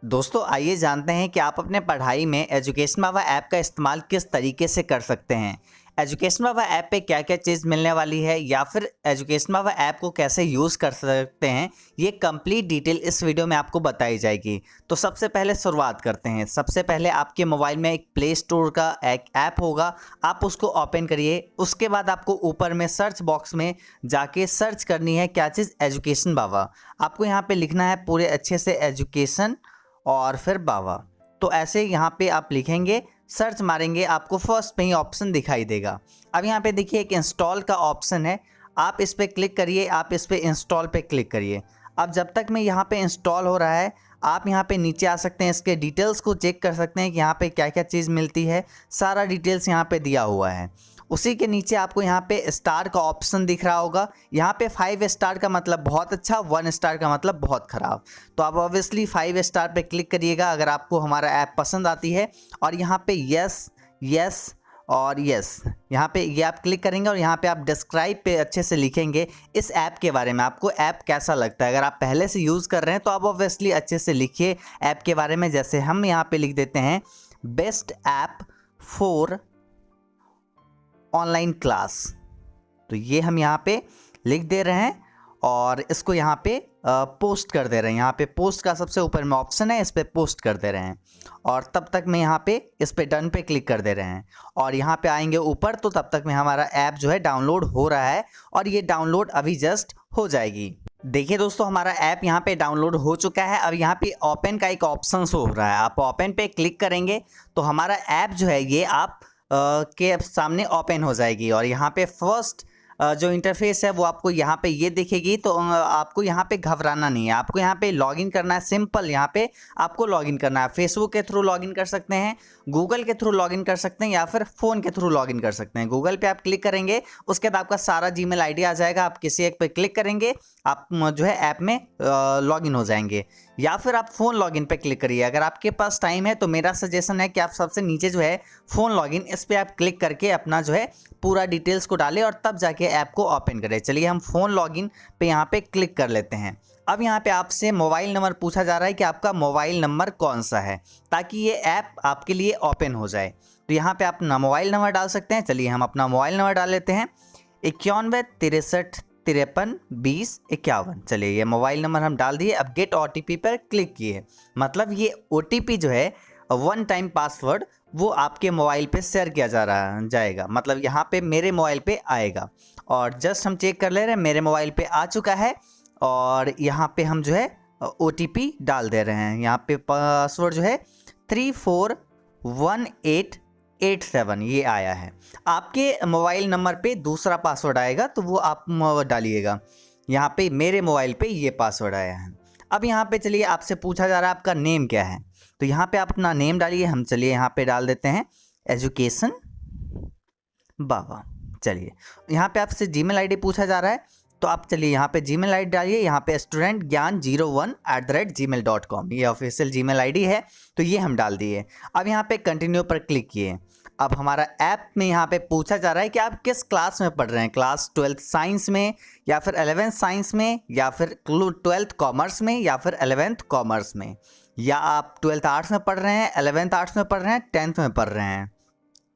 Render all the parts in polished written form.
दोस्तों आइए जानते हैं कि आप अपने पढ़ाई में एजुकेशन बाबा ऐप का इस्तेमाल किस तरीके से कर सकते हैं। एजुकेशन बाबा ऐप पे क्या क्या चीज़ मिलने वाली है या फिर एजुकेशन बाबा ऐप को कैसे यूज़ कर सकते हैं, ये कंप्लीट डिटेल इस वीडियो में आपको बताई जाएगी। तो सबसे पहले शुरुआत करते हैं। सबसे पहले आपके मोबाइल में एक प्ले स्टोर का एक ऐप होगा, आप उसको ओपन करिए। उसके बाद आपको ऊपर में सर्च बॉक्स में जाके सर्च करनी है क्या चीज़, एजुकेशन बाबा। आपको यहाँ पे लिखना है पूरे अच्छे से एजुकेशन और फिर बाबा। तो ऐसे यहाँ पे आप लिखेंगे, सर्च मारेंगे, आपको फर्स्ट पे ही ऑप्शन दिखाई देगा। अब यहाँ पे देखिए एक इंस्टॉल का ऑप्शन है, आप इस पर क्लिक करिए, आप इस पर इंस्टॉल पे क्लिक करिए। अब जब तक मैं यहाँ पे इंस्टॉल हो रहा है, आप यहाँ पे नीचे आ सकते हैं, इसके डिटेल्स को चेक कर सकते हैं कि यहाँ पे क्या क्या चीज़ मिलती है। सारा डिटेल्स यहाँ पे दिया हुआ है। उसी के नीचे आपको यहाँ पे स्टार का ऑप्शन दिख रहा होगा। यहाँ पे 5 स्टार का मतलब बहुत अच्छा, 1 स्टार का मतलब बहुत ख़राब। तो आप ऑब्वियसली 5 स्टार पे क्लिक करिएगा अगर आपको हमारा ऐप पसंद आती है। और यहाँ पे यस यस और यस, यहाँ पे ये आप क्लिक करेंगे और यहाँ पे आप डिस्क्राइब पे अच्छे से लिखेंगे इस ऐप के बारे में, आपको ऐप कैसा लगता है। अगर आप पहले से यूज़ कर रहे हैं तो आप ऑब्वियसली अच्छे से लिखिए ऐप के बारे में। जैसे हम यहाँ पे लिख देते हैं best app for online class, तो ये हम यहाँ पे लिख दे रहे हैं और इसको यहाँ पे पोस्ट कर दे रहे हैं। यहाँ पे पोस्ट का सबसे ऊपर में ऑप्शन है, इस पर पोस्ट कर दे रहे हैं। और तब तक में यहाँ पे इस पे डन पे क्लिक कर दे रहे हैं और यहाँ पे आएंगे ऊपर, तो तब तक में हमारा ऐप जो है डाउनलोड हो रहा है और ये डाउनलोड अभी जस्ट हो जाएगी। देखिए दोस्तों, हमारा ऐप यहाँ पे डाउनलोड हो चुका है। अब यहाँ पे ओपन का एक ऑप्शन शो हो रहा है, आप ओपन पे क्लिक करेंगे तो हमारा ऐप जो है ये आप के सामने ओपन हो जाएगी। और यहाँ पे फर्स्ट जो इंटरफेस है वो आपको यहाँ पे ये दिखेगी। तो आपको यहाँ पे घबराना नहीं है, आपको यहाँ पे लॉगिन करना है। सिंपल यहाँ पे आपको लॉगिन करना है। फेसबुक के थ्रू लॉगिन कर सकते हैं, गूगल के थ्रू लॉगिन कर सकते हैं या फिर फ़ोन के थ्रू लॉगिन कर सकते हैं। गूगल पे आप क्लिक करेंगे, उसके बाद आपका सारा जीमेल आईडी आ जाएगा। आप किसी एक पे क्लिक करेंगे, आप जो है ऐप में लॉगिन हो जाएंगे। या फिर आप फ़ोन लॉगिन पे क्लिक करिए। अगर आपके पास टाइम है तो मेरा सजेशन है कि आप सबसे नीचे जो है फ़ोन लॉगिन, इस पर आप क्लिक करके अपना जो है पूरा डिटेल्स को डालें और तब जाके ऐप को ओपन करें। चलिए हम फ़ोन लॉगिन पे यहाँ पे क्लिक कर लेते हैं। अब यहाँ पे आपसे मोबाइल नंबर पूछा जा रहा है कि आपका मोबाइल नंबर कौन सा है, ताकि ये ऐप आपके लिए ओपन हो जाए। तो यहाँ पे आप अपना मोबाइल नंबर डाल सकते हैं। चलिए हम अपना मोबाइल नंबर डाल लेते हैं, 91 63 53 20 51। चलिए ये मोबाइल नंबर हम डाल दिए। अब गेट OTP पर क्लिक किए, मतलब ये OTP जो है 1 टाइम पासवर्ड वो आपके मोबाइल पे शेयर किया जाएगा, मतलब यहाँ पे मेरे मोबाइल पे आएगा। और जस्ट हम चेक कर ले रहे हैं, मेरे मोबाइल पे आ चुका है और यहाँ पे हम जो है OTP डाल दे रहे हैं। यहाँ पे पासवर्ड जो है 341887 ये आया है। आपके मोबाइल नंबर पे दूसरा पासवर्ड आएगा तो वो आप डालिएगा। यहाँ पे मेरे मोबाइल पे ये पासवर्ड आया है। अब यहाँ पे चलिए आपसे पूछा जा रहा है आपका नेम क्या है, तो यहाँ पे आप अपना नेम डालिए। हम चलिए यहाँ पे डाल देते हैं एजुकेशन बाबा। चलिए यहाँ पे आपसे जीमेल आईडी पूछा जा रहा है, तो आप चलिए यहाँ पे जीमेल आईडी डालिए। यहाँ पे studentgyan01@gmail.com ये ऑफिशियल जीमेल आईडी है, तो ये हम डाल दिए। अब यहाँ पे कंटिन्यू पर क्लिक किए। अब हमारा ऐप में यहाँ पे पूछा जा रहा है कि आप किस क्लास में पढ़ रहे हैं, क्लास 12th साइंस में या फिर 11th साइंस में या फिर 12th कॉमर्स में या फिर 11th कॉमर्स में, या आप 12th आर्ट्स में पढ़ रहे हैं, 11th आर्ट्स में पढ़ रहे हैं, 10th में पढ़ रहे हैं।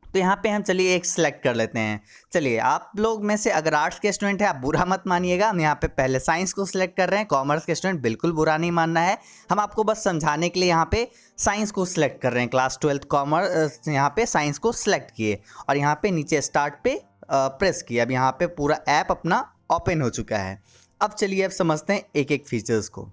तो यहाँ पे हम चलिए एक सिलेक्ट कर लेते हैं। चलिए आप लोग में से अगर आर्ट्स के स्टूडेंट हैं आप बुरा मत मानिएगा, हम यहाँ पे पहले साइंस को सिलेक्ट कर रहे हैं। कॉमर्स के स्टूडेंट बिल्कुल बुरा नहीं मानना है, हम आपको बस समझाने के लिए यहाँ पे साइंस को सिलेक्ट कर रहे हैं। क्लास 12th कॉमर्स, यहाँ पे साइंस को सिलेक्ट किए और यहाँ पे नीचे स्टार्ट पे प्रेस किया। अब यहाँ पे पूरा ऐप अपना ओपन हो चुका है। अब चलिए अब समझते हैं एक एक फीचर्स को।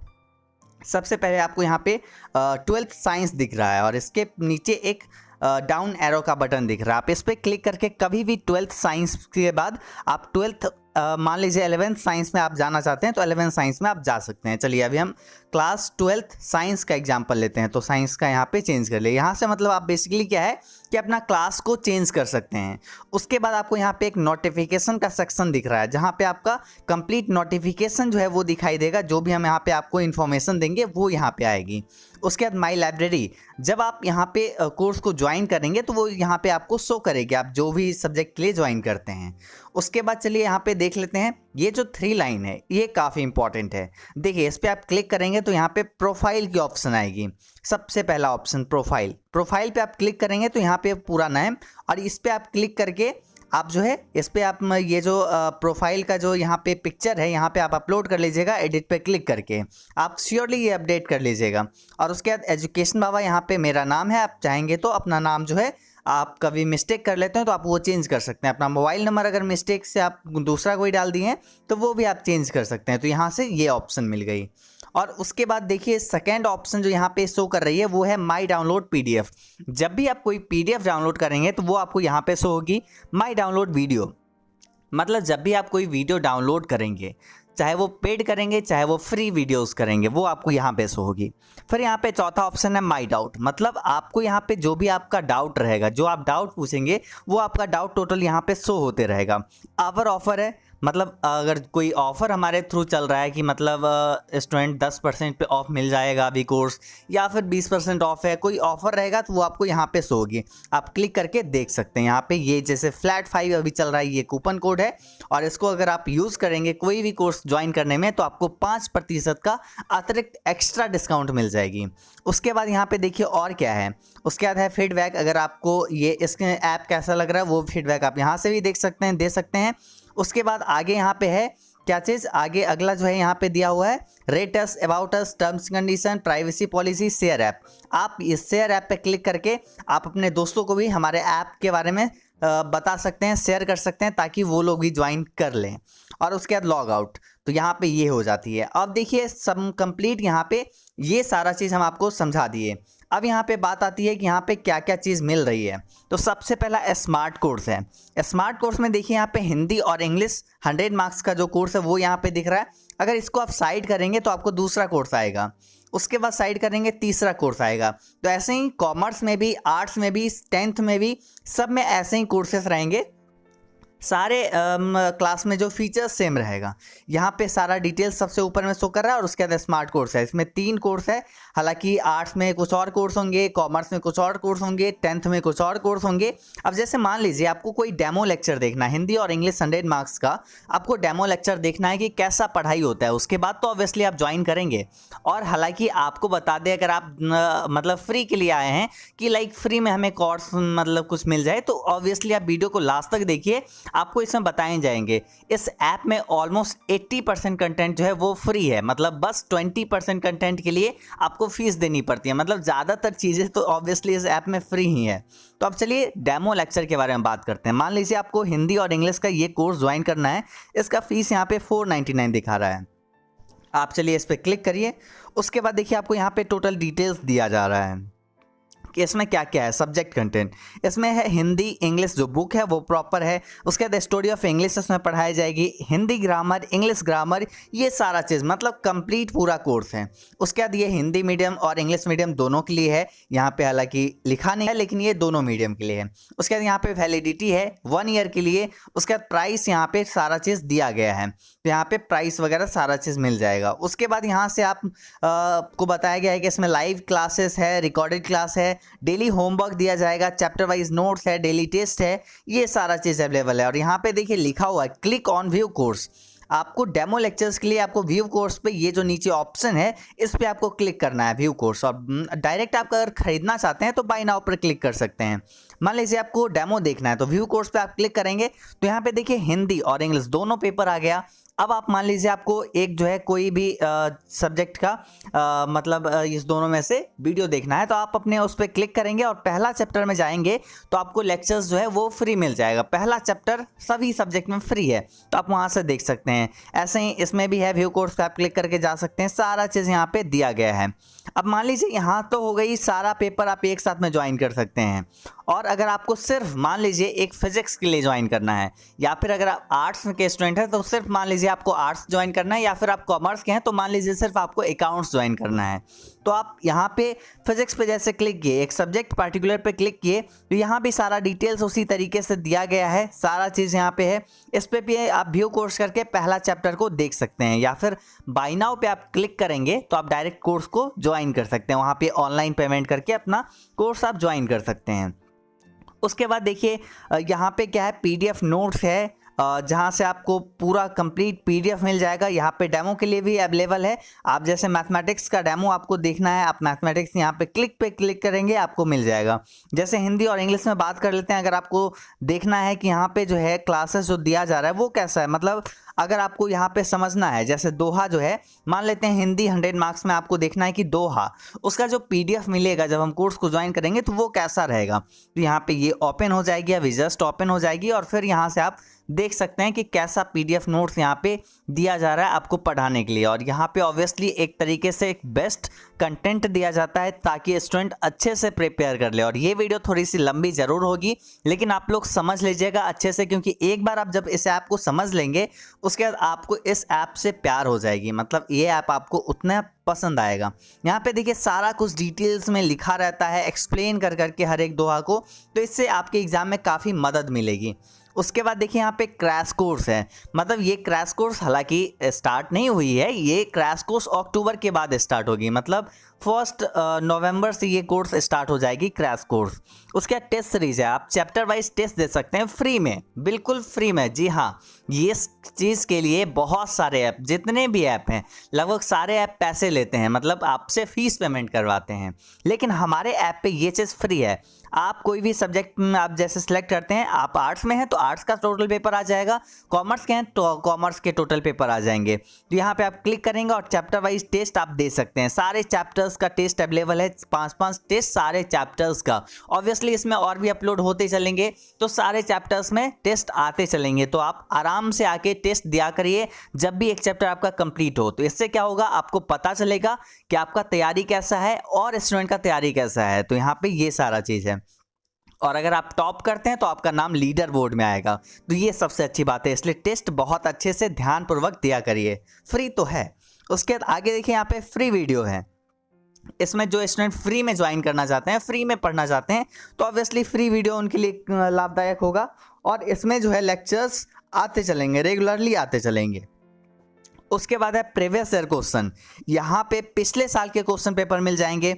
सबसे पहले आपको यहाँ पे 12th साइंस दिख रहा है और इसके नीचे एक डाउन एरो का बटन दिख रहा है। आप इस पर क्लिक करके कभी भी 12th साइंस के बाद आप 12th मान लीजिए 11th साइंस में आप जाना चाहते हैं तो 11th साइंस में आप जा सकते हैं। चलिए अभी हम क्लास 12th साइंस का एग्जांपल लेते हैं, तो साइंस का यहाँ पे चेंज कर ले। यहाँ से मतलब आप बेसिकली क्या है कि अपना क्लास को चेंज कर सकते हैं। उसके बाद आपको यहाँ पे एक नोटिफिकेशन का सेक्शन दिख रहा है, जहाँ पे आपका कंप्लीट नोटिफिकेशन जो है वो दिखाई देगा। जो भी हम यहाँ पे आपको इन्फॉर्मेशन देंगे वो यहाँ पे आएगी। उसके बाद माई लाइब्रेरी, जब आप यहाँ पे कोर्स को ज्वाइन करेंगे तो वो यहाँ पे आपको शो करेगी, आप जो भी सब्जेक्ट के लिए ज्वाइन करते हैं। उसके बाद चलिए यहाँ पे देख लेते हैं ये जो 3 लाइन है ये काफ़ी इंपॉर्टेंट है। देखिए इस पर आप क्लिक करेंगे तो यहाँ पे प्रोफाइल की ऑप्शन आएगी। सबसे पहला ऑप्शन प्रोफाइल, प्रोफाइल पे आप क्लिक करेंगे तो यहाँ पे पूरा नाम, और इस पर आप क्लिक करके आप जो है इस पर आप ये जो प्रोफाइल का जो यहाँ पे पिक्चर है यहाँ पे आप अपलोड कर लीजिएगा। एडिट पे क्लिक करके आप श्योरली ये अपडेट कर लीजिएगा। और उसके बाद एजुकेशन बाबा यहाँ पे मेरा नाम है, आप चाहेंगे तो अपना नाम जो है आप कभी मिस्टेक कर लेते हैं तो आप वो चेंज कर सकते हैं। अपना मोबाइल नंबर अगर मिस्टेक से आप दूसरा कोई डाल दिए हैं तो वो भी आप चेंज कर सकते हैं। तो यहाँ से ये ऑप्शन मिल गई। और उसके बाद देखिए सेकंड ऑप्शन जो यहाँ पे शो कर रही है वो है माई डाउनलोड पीडीएफ। जब भी आप कोई पीडीएफ डाउनलोड करेंगे तो वो आपको यहाँ पे शो होगी माई डाउनलोड वीडियो। मतलब जब भी आप कोई वीडियो डाउनलोड करेंगे, चाहे वो पेड करेंगे चाहे वो फ्री वीडियोस करेंगे, वो आपको यहाँ पे शो होगी। फिर यहाँ पे चौथा ऑप्शन है माई डाउट। मतलब आपको यहाँ पे जो भी आपका डाउट रहेगा, जो आप डाउट पूछेंगे वो आपका डाउट टोटल यहाँ पे शो होते रहेगा। आवर ऑफर है, मतलब अगर कोई ऑफ़र हमारे थ्रू चल रहा है कि मतलब स्टूडेंट 10% पे ऑफ मिल जाएगा अभी कोर्स, या फिर 20% ऑफ है, कोई ऑफ़र रहेगा तो वो आपको यहाँ पे शो होगी। आप क्लिक करके देख सकते हैं यहाँ पे। ये जैसे फ्लैट 5 अभी चल रहा है, ये कूपन कोड है, और इसको अगर आप यूज़ करेंगे कोई भी कोर्स ज्वाइन करने में तो आपको 5% का अतिरिक्त एक्स्ट्रा डिस्काउंट मिल जाएगी। उसके बाद यहाँ पे देखिए और क्या है, उसके बाद है फीडबैक। अगर आपको ये इसके ऐप कैसा लग रहा है वो फीडबैक आप यहाँ से भी देख सकते हैं, दे सकते हैं। उसके बाद आगे यहाँ पे है क्या चीज़, आगे अगला जो है यहाँ पे दिया हुआ है rate us, about us, terms condition, privacy policy, share app. आप इस शेयर ऐप पे क्लिक करके आप अपने दोस्तों को भी हमारे ऐप के बारे में बता सकते हैं, शेयर कर सकते हैं, ताकि वो लोग भी ज्वाइन कर लें। और उसके बाद लॉग आउट, तो यहाँ पे ये हो जाती है। अब देखिए सब कंप्लीट यहाँ पे ये सारा चीज़ हम आपको समझा दिए। अब यहाँ पे बात आती है कि यहाँ पे क्या क्या चीज़ मिल रही है। तो सबसे पहला स्मार्ट कोर्स है। स्मार्ट कोर्स में देखिए यहाँ पे हिंदी और इंग्लिश 100 मार्क्स का जो कोर्स है वो यहाँ पे दिख रहा है। अगर इसको आप साइड करेंगे तो आपको दूसरा कोर्स आएगा, उसके बाद साइड करेंगे तीसरा कोर्स आएगा। तो ऐसे ही कॉमर्स में भी, आर्ट्स में भी, 10th में भी, सब में ऐसे ही कोर्सेस रहेंगे। सारे क्लास में जो फीचर्स सेम रहेगा। यहाँ पे सारा डिटेल्स सबसे ऊपर में शो कर रहा है। और उसके बाद स्मार्ट कोर्स है, इसमें 3 कोर्स है। हालांकि आर्ट्स में कुछ और कोर्स होंगे, कॉमर्स में कुछ और कोर्स होंगे, 10th में कुछ और कोर्स होंगे। अब जैसे मान लीजिए आपको कोई डेमो लेक्चर देखना है, हिंदी और इंग्लिश 100 मार्क्स का आपको डेमो लेक्चर देखना है कि कैसा पढ़ाई होता है, उसके बाद तो ऑब्वियसली आप ज्वाइन करेंगे। और हालांकि आपको बता दें, अगर आप मतलब फ्री के लिए आए हैं कि लाइक फ्री में हमें कोर्स मतलब कुछ मिल जाए, तो ऑब्वियसली आप वीडियो को लास्ट तक देखिए, आपको इसमें बताए जाएंगे। इस ऐप में ऑलमोस्ट 80% कंटेंट जो है वो फ्री है। मतलब बस 20% कंटेंट के लिए आपको फीस देनी पड़ती है। मतलब ज़्यादातर चीज़ें तो ऑब्वियसली इस ऐप में फ्री ही है। तो अब चलिए डेमो लेक्चर के बारे में बात करते हैं। मान लीजिए आपको हिंदी और इंग्लिश का ये कोर्स ज्वाइन करना है, इसका फीस यहाँ पे 499 दिखा रहा है। आप चलिए इस पर क्लिक करिए। उसके बाद देखिए आपको यहाँ पे टोटल डिटेल्स दिया जा रहा है कि इसमें क्या क्या है। सब्जेक्ट कंटेंट इसमें है हिंदी इंग्लिश, जो बुक है वो प्रॉपर है। उसके बाद स्टोरी ऑफ इंग्लिश इसमें पढ़ाई जाएगी, हिंदी ग्रामर, इंग्लिश ग्रामर, ये सारा चीज़ मतलब कंप्लीट पूरा कोर्स है। उसके बाद ये हिंदी मीडियम और इंग्लिश मीडियम दोनों के लिए है। यहाँ पे हालांकि लिखा नहीं है लेकिन ये दोनों मीडियम के लिए है। उसके बाद यहाँ पे वैलिडिटी है 1 ईयर के लिए। उसके बाद प्राइस यहाँ पे सारा चीज़ दिया गया है, तो यहाँ पे प्राइस वगैरह सारा चीज़ मिल जाएगा। उसके बाद यहाँ से आप को बताया गया है कि इसमें लाइव क्लासेस है, रिकॉर्डेड क्लास है, डेली होमवर्क दिया जाएगा, चैप्टर वाइज नोट्स है, डेली टेस्ट है, ये सारा चीज़ अवेलेबल है। और यहाँ पे देखिए लिखा हुआ है क्लिक ऑन व्यू कोर्स। आपको डेमो लेक्चर्स के लिए आपको व्यू कोर्स पे ये जो नीचे ऑप्शन है इस पे आपको क्लिक करना है व्यू कोर्स। और डायरेक्ट आप अगर खरीदना चाहते हैं तो बाय नाउ पर क्लिक कर सकते हैं। मान लीजिए आपको डेमो देखना है तो व्यू कोर्स पे आप क्लिक करेंगे तो यहाँ पे देखिए हिंदी और इंग्लिश दोनों पेपर आ गया। अब आप मान लीजिए आपको एक जो है कोई भी सब्जेक्ट का मतलब इस दोनों में से वीडियो देखना है, तो आप अपने उस पर क्लिक करेंगे और पहला चैप्टर में जाएंगे तो आपको लेक्चर्स जो है वो फ्री मिल जाएगा। पहला चैप्टर सभी सब्जेक्ट में फ्री है, तो आप वहाँ से देख सकते हैं। ऐसे ही इसमें भी है व्यू कोर्स पे आप क्लिक करके जा सकते हैं, सारा चीज़ यहाँ पे दिया गया है। अब मान लीजिए यहाँ तो हो गई सारा पेपर आप एक साथ में ज्वाइन कर सकते हैं। और अगर आपको सिर्फ मान लीजिए एक फिजिक्स के लिए ज्वाइन करना है, या फिर अगर आप आर्ट्स के स्टूडेंट हैं तो सिर्फ मान लीजिए आपको आर्ट्स ज्वाइन करना है, या फिर आप कॉमर्स के हैं तो मान लीजिए सिर्फ आपको अकाउंट्स ज्वाइन करना है, तो आप यहाँ पे फिजिक्स पे जैसे क्लिक किए, एक सब्जेक्ट पार्टिकुलर पे क्लिक किए, तो यहाँ भी सारा डिटेल्स उसी तरीके से दिया गया है, सारा चीज़ यहाँ पे है। इस पे भी आप व्यू कोर्स करके पहला चैप्टर को देख सकते हैं, या फिर बाय नाउ पे आप क्लिक करेंगे तो आप डायरेक्ट कोर्स को ज्वाइन कर सकते हैं। वहाँ पे ऑनलाइन पेमेंट करके अपना कोर्स आप ज्वाइन कर सकते हैं। उसके बाद देखिए यहाँ पे क्या है, PDF नोट्स है, जहाँ से आपको पूरा कंप्लीट PDF मिल जाएगा। यहाँ पे डेमो के लिए भी अवेलेबल है। आप जैसे मैथमेटिक्स का डेमो आपको देखना है, आप मैथमेटिक्स यहाँ पे क्लिक करेंगे, आपको मिल जाएगा। जैसे हिंदी और इंग्लिश में बात कर लेते हैं। अगर आपको देखना है कि यहाँ पे जो है क्लासेस जो दिया जा रहा है वो कैसा है, मतलब अगर आपको यहाँ पे समझना है, जैसे दोहा जो है, मान लेते हैं हिंदी 100 मार्क्स में आपको देखना है कि दोहा, उसका जो PDF मिलेगा जब हम कोर्स को ज्वाइन करेंगे तो वो कैसा रहेगा। तो यहाँ पे ये ओपन हो जाएगी, अभी जस्ट ओपन हो जाएगी और फिर यहाँ से आप देख सकते हैं कि कैसा PDF नोट्स यहाँ पे दिया जा रहा है आपको पढ़ाने के लिए। और यहाँ पे ऑब्वियसली एक तरीके से एक बेस्ट कंटेंट दिया जाता है ताकि स्टूडेंट अच्छे से प्रिपेयर कर ले। और ये वीडियो थोड़ी सी लंबी ज़रूर होगी, लेकिन आप लोग समझ लीजिएगा अच्छे से, क्योंकि एक बार आप जब इस ऐप को समझ लेंगे उसके बाद आपको इस ऐप से प्यार हो जाएगी, मतलब ये ऐप आपको उतना पसंद आएगा। यहाँ पे देखिए सारा कुछ डिटेल्स में लिखा रहता है, एक्सप्लेन कर करके हर एक दोहा को, तो इससे आपके एग्जाम में काफ़ी मदद मिलेगी। उसके बाद देखिए यहाँ पे क्रैश कोर्स है, मतलब ये क्रैश कोर्स हालांकि स्टार्ट नहीं हुई है, ये क्रैश कोर्स अक्टूबर के बाद स्टार्ट होगी, मतलब 1 नवंबर से ये कोर्स स्टार्ट हो जाएगी क्रैश कोर्स। उसके बाद टेस्ट सीरीज है, आप चैप्टर वाइज टेस्ट दे सकते हैं फ्री में, बिल्कुल फ्री में। जी हाँ, ये चीज़ के लिए बहुत सारे ऐप, जितने भी ऐप हैं लगभग सारे ऐप पैसे लेते हैं, मतलब आपसे फीस पेमेंट करवाते हैं, लेकिन हमारे ऐप पे ये चीज़ फ्री है। आप कोई भी सब्जेक्ट में आप जैसे सिलेक्ट करते हैं, आप आर्ट्स में हैं तो आर्ट्स का टोटल पेपर आ जाएगा, कॉमर्स के हैं तो कॉमर्स के टोटल पेपर आ जाएंगे। तो यहाँ पे आप क्लिक करेंगे और चैप्टर वाइज टेस्ट आप दे सकते हैं। सारे चैप्टर्स का टेस्ट अवेलेबल है, 5-5 टेस्ट सारे चैप्टर्स का। ऑब्वियसली इसमें और भी अपलोड होते चलेंगे, तो सारे चैप्टर्स में टेस्ट आते चलेंगे, तो आप आराम से आके टेस्ट दिया करिए जब भी एक चैप्टर आपका कंप्लीट हो। तो इससे क्या होगा, आपको पता चलेगा कि आपका तैयारी कैसा है और स्टूडेंट का तैयारी कैसा है। तो यहाँ पे ये सारा चीज़ है। और अगर आप टॉप करते हैं तो आपका नाम लीडर बोर्ड में आएगा, तो ये सबसे अच्छी बात है। इसलिए टेस्ट बहुत अच्छे से ध्यानपूर्वक दिया करिए, फ्री तो है। उसके बाद आगे देखिए यहाँ पे फ्री वीडियो है। इसमें जो स्टूडेंट फ्री में ज्वाइन करना चाहते हैं, फ्री में पढ़ना चाहते हैं, तो ऑब्वियसली फ्री वीडियो उनके लिए लाभदायक होगा। और इसमें जो है लेक्चर्स आते चलेंगे, रेगुलरली आते चलेंगे। उसके बाद है प्रीवियस ईयर क्वेश्चन, यहाँ पे पिछले साल के क्वेश्चन पेपर मिल जाएंगे।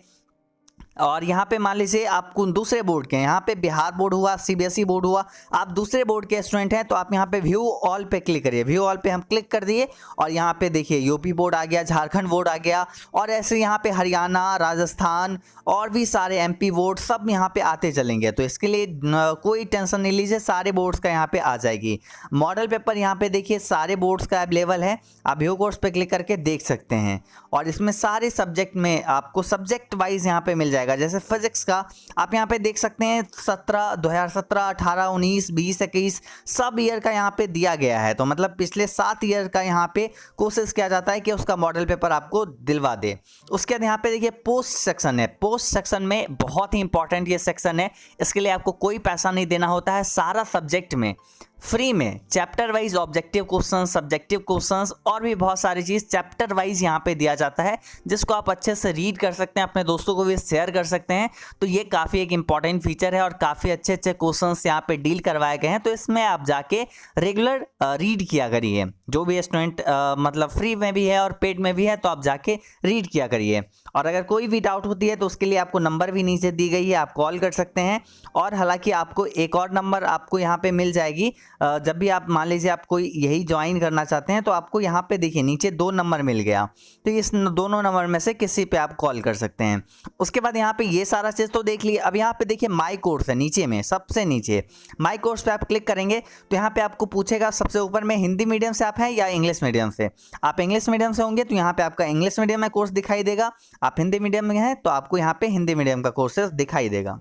और यहाँ पे मान लीजिए आपको दूसरे बोर्ड के, यहाँ पे बिहार बोर्ड हुआ, CBSE बोर्ड हुआ, आप दूसरे बोर्ड के स्टूडेंट हैं तो आप यहाँ पे व्यू ऑल पे क्लिक करिए। व्यू ऑल पे हम क्लिक कर दिए और यहाँ पे देखिए UP बोर्ड आ गया, झारखंड बोर्ड आ गया, और ऐसे यहाँ पे हरियाणा, राजस्थान और भी सारे MP बोर्ड सब यहाँ पे आते चलेंगे। तो इसके लिए कोई टेंशन नहीं लीजिए, सारे बोर्ड्स का यहाँ पे आ जाएगी। मॉडल पेपर यहाँ पे देखिए सारे बोर्ड्स का अवेलेबल है, आप व्यू कोर्स पे क्लिक करके देख सकते हैं। और इसमें सारे सब्जेक्ट में आपको सब्जेक्ट वाइज यहाँ पे मिल जाएगा। जैसे फिजिक्स का आप यहाँ पे देख सकते हैं 2017, 18, 19, 20, 21 सब ईयर का यहाँ पे दिया गया है। तो मतलब पिछले 7 ईयर का यहाँ पे कोशिश किया जाता है कि उसका मॉडल पेपर आपको दिलवा दे। उसके बाद यहाँ पे देखिए पोस्ट सेक्शन है। पोस्ट सेक्शन में बहुत ही इंपॉर्टेंट ये सेक्शन है, इसके लिए आपको कोई पैसा नहीं देना होता है, सारा सब्जेक्ट में फ्री में chapter wise objective question, subjective questions और भी बहुत सारी चीज़ चैप्टर वाइज यहाँ पे दिया जाता है, जिसको आप अच्छे से रीड कर सकते हैं, अपने दोस्तों को भी शेयर कर सकते हैं। तो ये काफ़ी एक इंपॉर्टेंट फीचर है और काफ़ी अच्छे अच्छे क्वेश्चंस यहाँ पे डील करवाए गए हैं। तो इसमें आप जाके रेगुलर रीड किया करिए, जो भी स्टूडेंट मतलब फ्री में भी है और पेड में भी है, तो आप जाके रीड किया करिए। और अगर कोई भी डाउट होती है तो उसके लिए आपको नंबर भी नीचे दी गई है, आप कॉल कर सकते हैं। और हालांकि आपको एक और नंबर आपको यहाँ पे मिल जाएगी, जब भी आप मान लीजिए आप कोई यही ज्वाइन करना चाहते हैं तो आपको यहाँ पे देखिए नीचे 2 नंबर मिल गया, तो इस दोनों नंबर में से किसी पे आप कॉल कर सकते हैं। उसके बाद यहाँ पे ये सारा चीज़ तो देख लिए। अब यहाँ पे देखिए माई कोर्स है, नीचे में सबसे नीचे माई कोर्स पे आप क्लिक करेंगे तो यहाँ पे आपको पूछेगा सबसे ऊपर में हिंदी मीडियम से आप हैं या इंग्लिश मीडियम से। आप इंग्लिश मीडियम से होंगे तो यहाँ पे आपका इंग्लिश मीडियम में कोर्स दिखाई देगा, आप हिंदी मीडियम में हैं तो आपको यहाँ पे हिंदी मीडियम का कोर्सेज दिखाई देगा।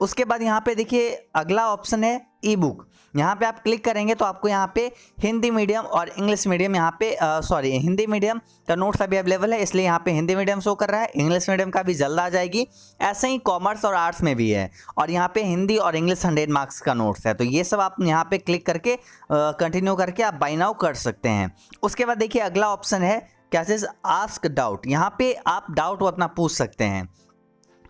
उसके बाद यहाँ पे देखिए अगला ऑप्शन है ई बुक, यहाँ पे आप क्लिक करेंगे तो आपको यहाँ पे हिंदी मीडियम और इंग्लिश मीडियम यहाँ पे हिंदी मीडियम का नोट्स अभी अवेलेबल है, इसलिए यहाँ पे हिंदी मीडियम शो कर रहा है, इंग्लिश मीडियम का भी जल्द आ जाएगी। ऐसे ही कॉमर्स और आर्ट्स में भी है, और यहाँ पे हिंदी और इंग्लिश 100 मार्क्स का नोट्स है। तो ये सब आप यहाँ पे क्लिक करके कंटिन्यू करके आप बाय नाउ कर सकते हैं। उसके बाद देखिए अगला ऑप्शन है क्या चीज़, आस्क डाउट। यहाँ पे आप डाउट अपना पूछ सकते हैं।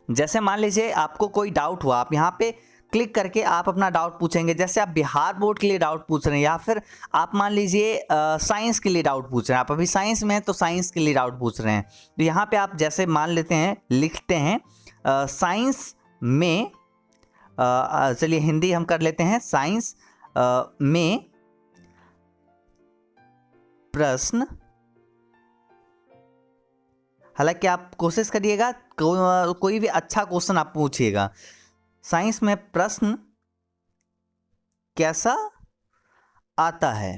जैसे मान लीजिए आपको कोई डाउट हुआ, आप यहाँ पे क्लिक करके आप अपना डाउट पूछेंगे। जैसे आप बिहार बोर्ड के लिए डाउट पूछ रहे हैं, या फिर आप मान लीजिए साइंस के लिए डाउट पूछ रहे हैं, आप अभी साइंस में हैं तो साइंस के लिए डाउट पूछ रहे हैं, तो यहाँ पे आप जैसे मान लेते हैं लिखते हैं साइंस में, चलिए हिंदी हम कर लेते हैं, साइंस में प्रश्न, हालांकि आप कोशिश करिएगा कोई भी अच्छा क्वेश्चन आप पूछिएगा। साइंस में प्रश्न कैसा आता है,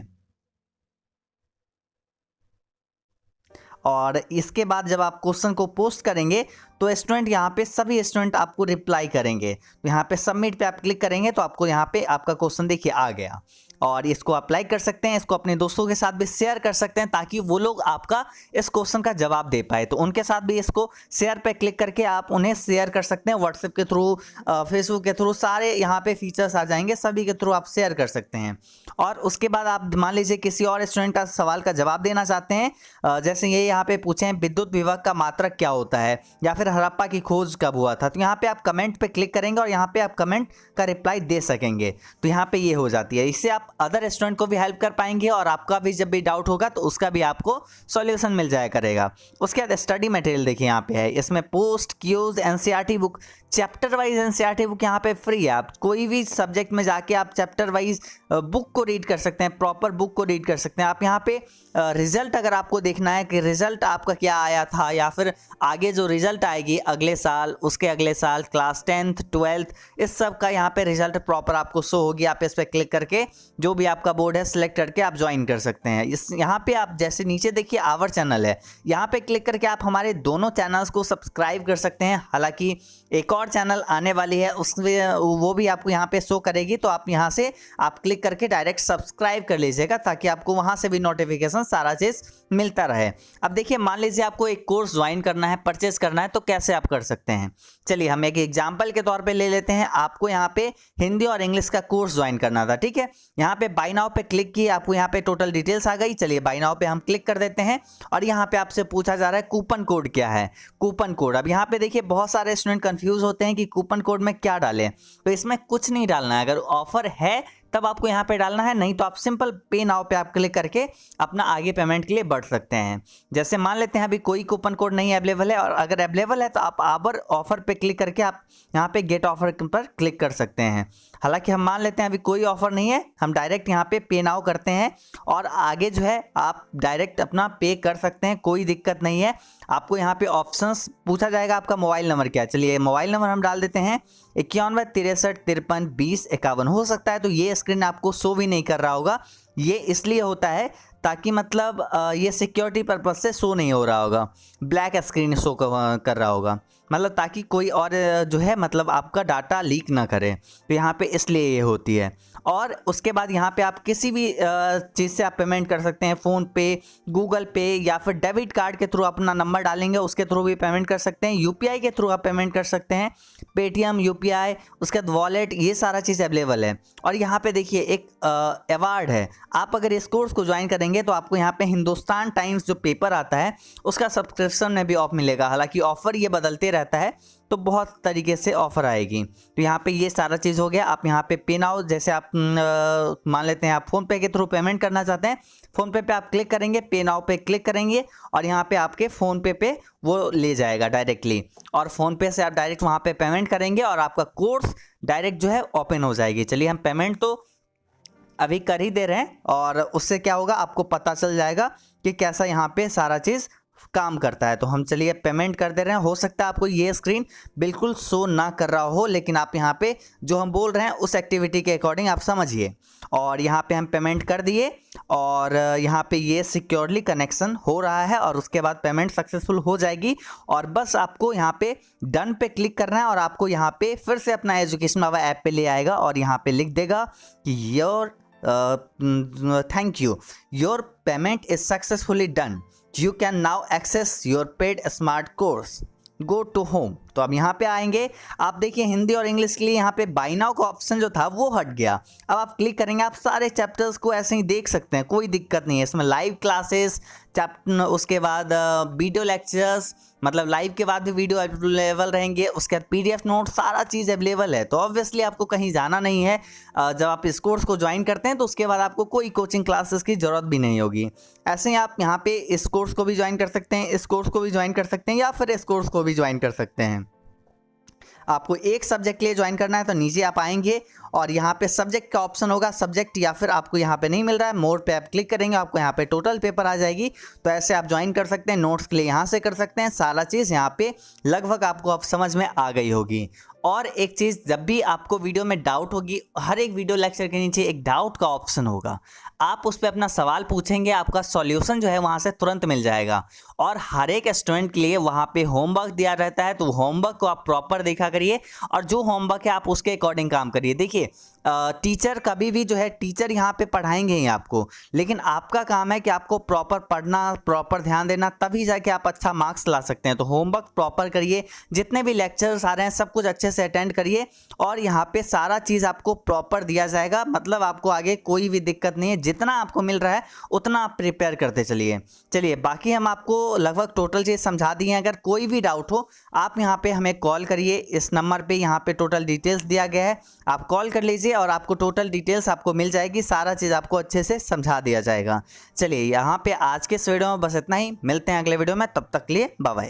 और इसके बाद जब आप क्वेश्चन को पोस्ट करेंगे तो स्टूडेंट यहाँ पे सभी स्टूडेंट आपको रिप्लाई करेंगे। तो यहाँ पे सबमिट पे आप क्लिक करेंगे तो आपको यहाँ पे आपका क्वेश्चन देखिए आ गया, और इसको अप्लाई कर सकते हैं, इसको अपने दोस्तों के साथ भी शेयर कर सकते हैं ताकि वो लोग आपका इस क्वेश्चन का जवाब दे पाए। तो उनके साथ भी इसको शेयर पे क्लिक करके आप उन्हें शेयर कर सकते हैं, व्हाट्सएप के थ्रू, फेसबुक के थ्रू, सारे यहाँ पे फीचर्स आ जाएंगे, सभी के थ्रू आप शेयर कर सकते हैं। और उसके बाद आप मान लीजिए किसी और स्टूडेंट का सवाल का जवाब देना चाहते हैं, जैसे ये यहाँ पे पूछे हैं विद्युत विभव का मात्रक क्या होता है, या फिर हड़प्पा की खोज कब हुआ था, तो यहाँ पे आप कमेंट पे क्लिक करेंगे और यहाँ पे आप कमेंट का रिप्लाई दे सकेंगे। तो यहाँ पे ये हो जाती है, इससे आप अदर स्टूडेंट को भी हेल्प कर पाएंगे और आपका भी जब भी डाउट होगा तो उसका भी आपको सॉल्यूशन मिल जाया करेगा। उसके बाद स्टडी मटेरियल देखिए यहाँ पे है, इसमें पोस्ट, क्यूज, NCERT book, chapter wise NCERT book यहाँ पे फ्री है। आप कोई भी सब्जेक्ट में जाके आप चैप्टर वाइज बुक को रीड कर सकते हैं, प्रॉपर बुक को रीड कर सकते हैं। आप यहाँ पे रिजल्ट अगर आपको देखना है कि रिजल्ट आपका क्या आया था, या फिर आगे जो रिजल्ट आएगी अगले साल, उसके अगले साल, क्लास 10th 12th, इस सब का यहाँ पे रिजल्ट प्रॉपर आपको शो होगी। आप इस पर क्लिक करके जो भी आपका बोर्ड है सिलेक्ट करके आप ज्वाइन कर सकते हैं। इस यहाँ पे आप जैसे नीचे देखिए आवर चैनल है, यहाँ पे क्लिक करके आप हमारे दोनों चैनल्स को सब्सक्राइब कर सकते हैं। हालांकि एक और चैनल आने वाली है, उसमें वो भी आपको यहाँ पे शो करेगी, तो आप यहाँ से आप क्लिक करके डायरेक्ट सब्सक्राइब कर लीजिएगा ताकि आपको वहाँ से भी नोटिफिकेशन सारा चीज़ मिलता रहे। अब देखिए मान लीजिए आपको एक कोर्स ज्वाइन करना है, परचेस करना है, तो कैसे आप कर सकते हैं। चलिए हम एक एग्जाम्पल के तौर पे ले लेते हैं। आपको यहाँ पे हिंदी और इंग्लिश का कोर्स ज्वाइन करना था, ठीक है। यहाँ पे बाय नाउ पे क्लिक किए, आपको यहाँ पे टोटल डिटेल्स आ गई। चलिए बाय नाउ पे हम क्लिक कर देते हैं और यहाँ पे आपसे पूछा जा रहा है कूपन कोड क्या है। कूपन कोड, अब यहाँ पे देखिए बहुत सारे स्टूडेंट कंफ्यूज होते हैं कि कूपन कोड में क्या डालें, तो इसमें कुछ नहीं डालना है। अगर ऑफर है तब आपको यहाँ पे डालना है, नहीं तो आप सिंपल पे नाउ पे आप क्लिक करके अपना आगे पेमेंट के लिए बढ़ सकते हैं। जैसे मान लेते हैं अभी कोई कूपन कोड नहीं अवेलेबल है, और अगर अवेलेबल है तो आप आबर ऑफर पे क्लिक करके आप यहाँ पे गेट ऑफर पर क्लिक कर सकते हैं। हालांकि हम मान लेते हैं अभी कोई ऑफर नहीं है, हम डायरेक्ट यहाँ पे नाउ करते हैं और आगे जो है आप डायरेक्ट अपना पे कर सकते हैं, कोई दिक्कत नहीं है। आपको यहाँ पे ऑप्शंस पूछा जाएगा आपका मोबाइल नंबर क्या है। चलिए मोबाइल नंबर हम डाल देते हैं 91 63 53 20 51। हो सकता है तो ये स्क्रीन आपको शो भी नहीं कर रहा होगा, ये इसलिए होता है ताकि मतलब ये सिक्योरिटी पर्पज से शो नहीं हो रहा होगा, ब्लैक स्क्रीन शो कर रहा होगा, मतलब ताकि कोई और जो है मतलब आपका डाटा लीक ना करे, तो यहाँ पे इसलिए ये होती है। और उसके बाद यहाँ पे आप किसी भी चीज़ से आप पेमेंट कर सकते हैं, फ़ोन पे, गूगल पे, या फिर डेबिट कार्ड के थ्रू अपना नंबर डालेंगे उसके थ्रू भी पेमेंट कर सकते हैं, यूपीआई के थ्रू आप पेमेंट कर सकते हैं, पेटीएम, यूपीआई, उसके बाद वॉलेट, ये सारा चीज़ अवेलेबल है। और यहाँ पे देखिए एक अवार्ड है, आप अगर इस कोर्स को ज्वाइन करेंगे तो आपको यहाँ पे हिंदुस्तान टाइम्स जो पेपर आता है उसका सब्सक्रिप्शन में भी ऑफ मिलेगा। हालांकि ऑफर ये बदलते रहता है तो बहुत तरीके से ऑफर आएगी। तो यहाँ पे ये सारा चीज़ हो गया। आप यहाँ पे नाउ, जैसे आप मान लेते हैं आप फ़ोन पे के थ्रू पेमेंट करना चाहते हैं, फ़ोन पे आप क्लिक करेंगे, पे नाउ पे क्लिक करेंगे और यहाँ पे आपके फ़ोन पे वो ले जाएगा डायरेक्टली, और फ़ोन पे से आप डायरेक्ट वहाँ पे पेमेंट करेंगे और आपका कोर्स डायरेक्ट जो है ओपन हो जाएगी। चलिए हम पेमेंट तो अभी कर ही दे रहे हैं, और उससे क्या होगा आपको पता चल जाएगा कि कैसा यहाँ पे सारा चीज़ काम करता है। तो हम चलिए पेमेंट कर दे रहे हैं। हो सकता है आपको ये स्क्रीन बिल्कुल शो ना कर रहा हो, लेकिन आप यहाँ पे जो हम बोल रहे हैं उस एक्टिविटी के अकॉर्डिंग आप समझिए। और यहाँ पे हम पेमेंट कर दिए और यहाँ पे ये सिक्योरली कनेक्शन हो रहा है, और उसके बाद पेमेंट सक्सेसफुल हो जाएगी। और बस आपको यहाँ पे डन पे क्लिक करना है और आपको यहाँ पे फिर से अपना एजुकेशन बाबा ऐप पे ले आएगा और यहाँ पे लिख देगा कि your thank you, your payment is successfully done, you can now access your paid smart course, go to home। तो अब यहाँ पे आएंगे, आप देखिए हिंदी और इंग्लिश के लिए यहाँ पे बाय नाउ का ऑप्शन जो था वो हट गया। अब आप क्लिक करेंगे, आप सारे चैप्टर्स को ऐसे ही देख सकते हैं, कोई दिक्कत नहीं है। इसमें लाइव क्लासेस, उसके बाद वीडियो लेक्चर्स, मतलब लाइव के बाद भी वीडियो अवेलेबल रहेंगे, उसके बाद पीडीएफ नोट, सारा चीज़ अवेलेबल है। तो ऑब्वियसली आपको कहीं जाना नहीं है। जब आप इस कोर्स को ज्वाइन करते हैं तो उसके बाद आपको कोई कोचिंग क्लासेस की ज़रूरत भी नहीं होगी। ऐसे ही आप यहाँ पे इस कोर्स को भी ज्वाइन कर सकते हैं, इस कोर्स को भी ज्वाइन कर सकते हैं, या फिर इस कोर्स को भी ज्वाइन कर सकते हैं। आपको एक सब्जेक्ट के लिए ज्वाइन करना है तो नीचे आप आएंगे और यहाँ पे सब्जेक्ट का ऑप्शन होगा, सब्जेक्ट या फिर आपको यहाँ पे नहीं मिल रहा है, मोर पे आप क्लिक करेंगे आपको यहाँ पे टोटल पेपर आ जाएगी। तो ऐसे आप ज्वाइन कर सकते हैं, नोट्स के लिए यहाँ से कर सकते हैं, सारा चीज़ यहाँ पे लगभग आपको अब समझ में आ गई होगी। और एक चीज़, जब भी आपको वीडियो में डाउट होगी, हर एक वीडियो लेक्चर के नीचे एक डाउट का ऑप्शन होगा, आप उस पर अपना सवाल पूछेंगे, आपका सॉल्यूशन जो है वहाँ से तुरंत मिल जाएगा। और हर एक स्टूडेंट के लिए वहाँ पे होमवर्क दिया रहता है, तो होमवर्क को आप प्रॉपर देखा करिए और जो होमवर्क है आप उसके अकॉर्डिंग काम करिए। देखिए टीचर कभी भी जो है, टीचर यहाँ पे पढ़ाएंगे ही आपको, लेकिन आपका काम है कि आपको प्रॉपर पढ़ना, प्रॉपर ध्यान देना, तभी जाके आप अच्छा मार्क्स ला सकते हैं। तो होमवर्क प्रॉपर करिए, जितने भी लेक्चर्स आ रहे हैं सब कुछ अच्छे से अटेंड करिए और यहाँ पे सारा चीज़ आपको प्रॉपर दिया जाएगा। मतलब आपको आगे कोई भी दिक्कत नहीं है, जितना आपको मिल रहा है उतना आप प्रिपेयर करते चलिए बाकी हम आपको लगभग टोटल चीज़ समझा दिए हैं। अगर कोई भी डाउट हो आप यहाँ पे हमें कॉल करिए, इस नंबर पे यहाँ पे टोटल डिटेल्स दिया गया है, आप कॉल कर लीजिए और आपको टोटल डिटेल्स आपको मिल जाएगी, सारा चीज़ आपको अच्छे से समझा दिया जाएगा। चलिए यहाँ पे आज के इस वीडियो में बस इतना ही, मिलते हैं अगले वीडियो में, तब तक के लिए बाय बाय।